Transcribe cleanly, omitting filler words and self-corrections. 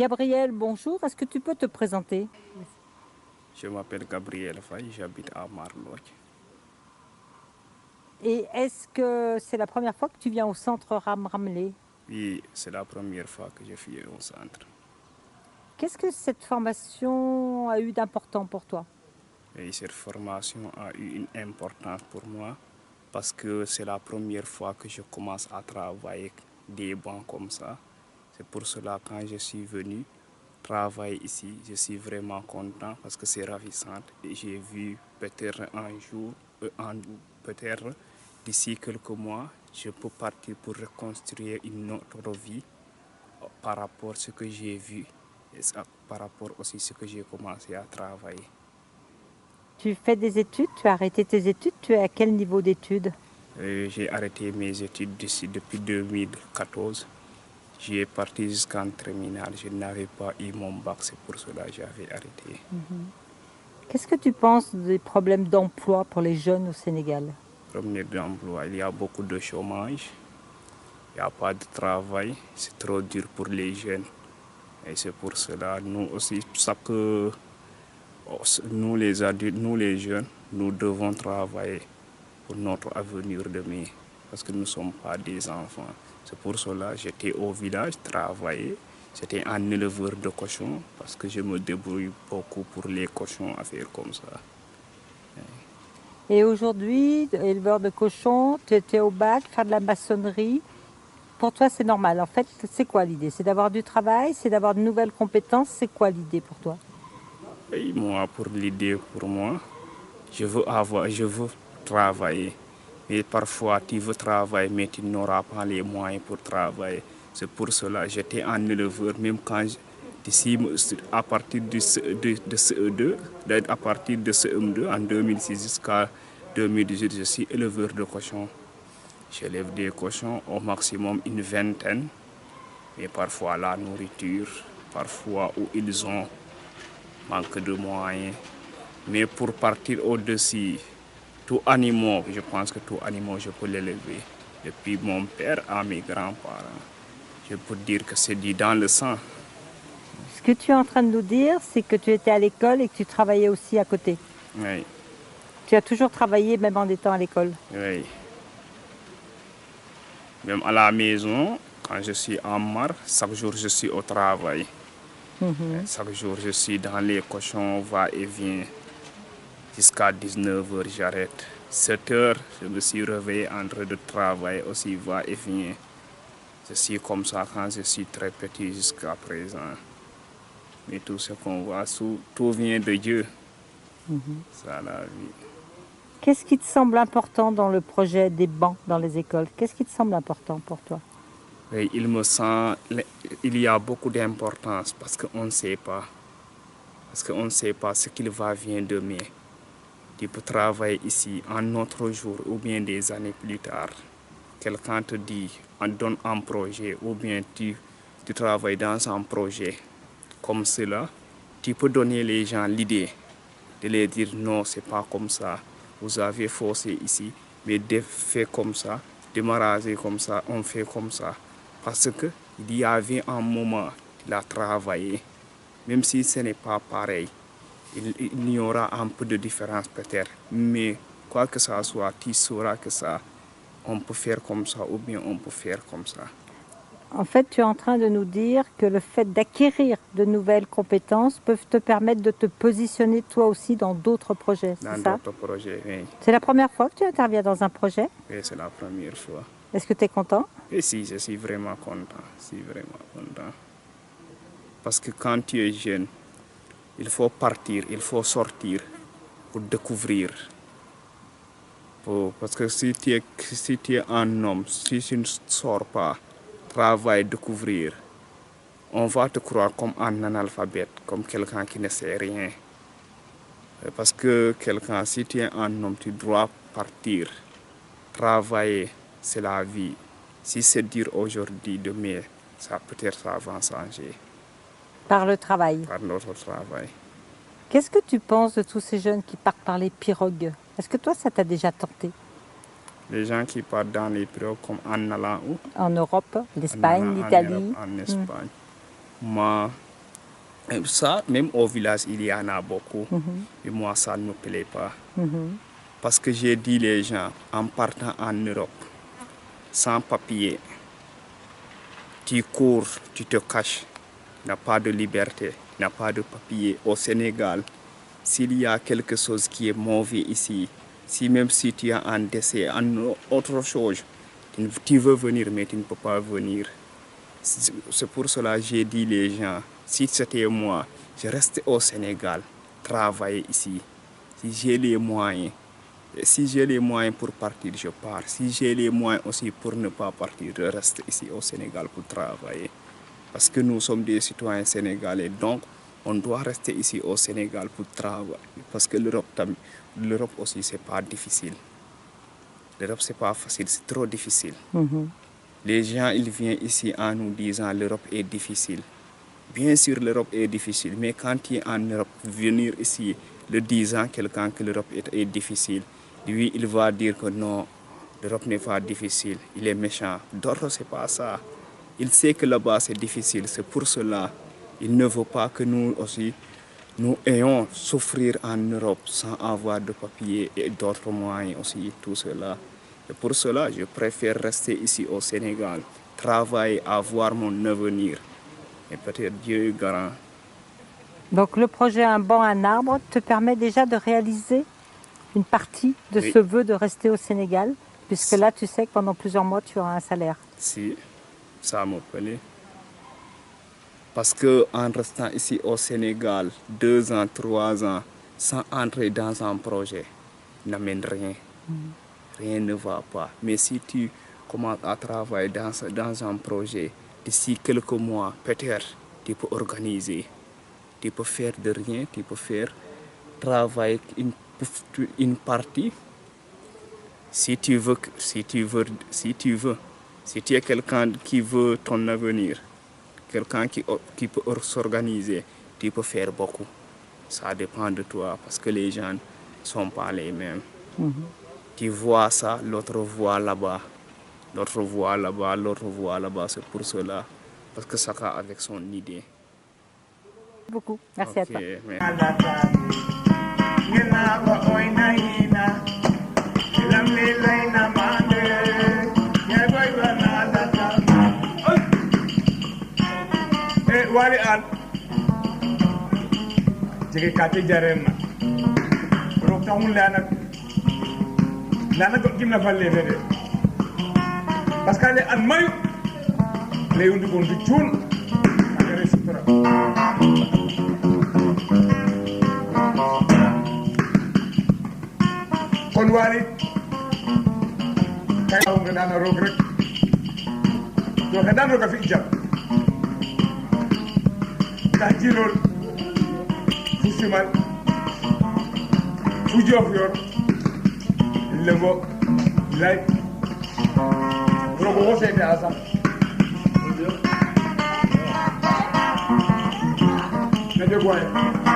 Gabriel, bonjour. Est-ce que tu peux te présenter? Je m'appelle Gabriel Faye, j'habite à Marlotte. Et est-ce que c'est la première fois que tu viens au centre Ram Ramleh? Oui, c'est la première fois que je suis au centre. Qu'est-ce que cette formation a eu d'important pour toi? Et cette formation a eu une importance pour moi parce que c'est la première fois que je commence à travailler des bancs comme ça. C'est pour cela que quand je suis venu travailler ici, je suis vraiment content parce que c'est ravissant. Et j'ai vu peut-être un jour, peut-être d'ici quelques mois, je peux partir pour reconstruire une autre vie par rapport à ce que j'ai vu et par rapport aussi à ce que j'ai commencé à travailler. Tu fais des études, tu as arrêté tes études, tu es à quel niveau d'études? J'ai arrêté mes études depuis 2014. J'ai parti jusqu'en terminale. Je n'avais pas eu mon bac, c'est pour cela que j'avais arrêté. Qu'est-ce que tu penses des problèmes d'emploi pour les jeunes au Sénégal? Premier d'emploi, il y a beaucoup de chômage. Il n'y a pas de travail. C'est trop dur pour les jeunes. Et c'est pour cela, nous aussi, nous les adultes, nous les jeunes, nous devons travailler pour notre avenir demain. Parce que nous ne sommes pas des enfants. C'est pour cela que j'étais au village travailler. J'étais un éleveur de cochons parce que je me débrouille beaucoup pour les cochons, à faire comme ça. Et aujourd'hui, éleveur de cochons, tu étais au bac, faire de la maçonnerie. Pour toi, c'est normal. En fait, c'est quoi l'idée? C'est d'avoir du travail, c'est d'avoir de nouvelles compétences. C'est quoi l'idée pour toi? Et moi, pour l'idée, pour moi, je veux travailler. Et parfois, tu veux travailler, mais tu n'auras pas les moyens pour travailler. C'est pour cela que j'étais un éleveur, même quand d'ici, à partir de CE2, à partir de CM2, en 2006 jusqu'à 2018, je suis éleveur de cochons. J'élève des cochons au maximum une vingtaine, mais parfois la nourriture, parfois où ils ont manque de moyens. Mais pour partir au-dessus, tout animal, je pense que tout animal, je peux l'élever. Depuis mon père à mes grands-parents, je peux dire que c'est dit dans le sang. Ce que tu es en train de nous dire, c'est que tu étais à l'école et que tu travaillais aussi à côté. Oui, Tu as toujours travaillé même en étant à l'école. oui. Même à la maison, quand je suis en marre, chaque jour je suis au travail. Chaque jour je suis dans les cochons, va et vient. Jusqu'à 19h, j'arrête. 7h, je me suis réveillé en train de travailler aussi, va et vient. Je suis comme ça quand je suis très petit jusqu'à présent. Mais tout ce qu'on voit, tout vient de Dieu. Ça, la vie. Qu'est-ce qui te semble important dans le projet des bancs dans les écoles? Qu'est-ce qui te semble important pour toi? Et il me semble il y a beaucoup d'importance parce qu'on ne sait pas. Parce qu'on ne sait pas ce qu'il va venir demain. Tu peux travailler ici un autre jour ou bien des années plus tard. Quelqu'un te dit, on donne un projet ou bien tu travailles dans un projet comme cela, tu peux donner les gens l'idée de leur dire non, c'est pas comme ça. Vous avez forcé ici, mais fait comme ça, démarrer comme ça, on fait comme ça. Parce qu'il y avait un moment, il a travaillé, même si ce n'est pas pareil. Il y aura un peu de différence peut-être, mais quoi que ça soit, tu sauras que ça, on peut faire comme ça ou bien on peut faire comme ça. En fait, tu es en train de nous dire que le fait d'acquérir de nouvelles compétences peuvent te permettre de te positionner toi aussi dans d'autres projets, c'est Dans ça? d'autres projets, oui. C'est la première fois que tu interviens dans un projet? Et c'est la première fois. Est-ce que tu es content? Et si, je suis vraiment content. Je suis vraiment content. Parce que quand tu es jeune, il faut partir, il faut sortir pour découvrir. Parce que si tu es un homme, si tu ne sors pas, travailler, découvrir, on va te croire comme un analphabète, comme quelqu'un qui ne sait rien. Parce que quelqu'un, si tu es un homme, tu dois partir, travailler, c'est la vie. Si c'est dur aujourd'hui, demain, ça peut-être ça va changer Par le travail. par notre travail. Qu'est-ce que tu penses de tous ces jeunes qui partent par les pirogues? Est-ce que toi, ça t'a déjà tenté? Les gens qui partent dans les pirogues comme en allant où? En Europe, En l'Espagne, allant en Europe, l'Italie? en Espagne. Moi, Et ça, même au village, il y en a beaucoup. Et moi, ça ne me plaît pas. Parce que j'ai dit les gens, en partant en Europe, sans papier, tu cours, tu te caches, tu n'as pas de liberté, tu n'as pas de papier. Au Sénégal, s'il y a quelque chose qui est mauvais ici, même si tu as un décès, autre chose, tu veux venir, mais tu ne peux pas venir. C'est pour cela que j'ai dit les gens, si c'était moi, je reste au Sénégal, travailler ici. Si j'ai les moyens, pour partir, je pars. Si j'ai les moyens aussi pour ne pas partir, je reste ici au Sénégal pour travailler. Parce que nous sommes des citoyens sénégalais, donc on doit rester ici au Sénégal pour travailler. Parce que l'Europe aussi, c'est pas difficile. L'Europe, c'est pas facile, c'est trop difficile. Les gens, ils viennent ici en nous disant l'Europe est difficile. Bien sûr, l'Europe est difficile, mais quand tu es en Europe, venir ici, le disant quelqu'un que l'Europe est difficile, lui, il va dire que non, l'Europe n'est pas difficile, il est méchant. D'autres, c'est pas ça. Il sait que là-bas, c'est difficile. C'est pour cela il ne veut pas que nous aussi, nous ayons souffrir en Europe sans avoir de papier et d'autres moyens aussi, tout cela. Et pour cela, je préfère rester ici au Sénégal, travailler, avoir mon avenir. Et peut-être Dieu est garant. Donc le projet Un banc, un arbre te permet déjà de réaliser une partie de ce vœu de rester au Sénégal, puisque là tu sais que pendant plusieurs mois tu auras un salaire. Si, ça me plaît. Parce qu'en restant ici au Sénégal, 2 ans, 3 ans, sans entrer dans un projet, n'amène rien. Rien ne va pas. Mais si tu commences à travailler dans un projet, d'ici quelques mois, peut-être, tu peux organiser. Tu peux faire de rien, tu peux faire travailler une partie. Si tu es quelqu'un qui veut ton avenir, quelqu'un qui peut s'organiser, tu peux faire beaucoup. Ça dépend de toi parce que les gens ne sont pas les mêmes. Tu vois ça, l'autre voit là-bas, l'autre voit là-bas, l'autre voit là-bas. C'est pour cela, parce que chacun avec son idée. Beaucoup. Merci à toi. Wali an jege kate jarema rok tamul lana ko gimna falle fede parce que an mayu le yundi kon du ciun agere sutura kon wali kay nga dana rok rek do ka dan rok fi jam Tajirol, Fusiman, Fujofior, Lemo, Light, Robo José de Asa. Nade Guay.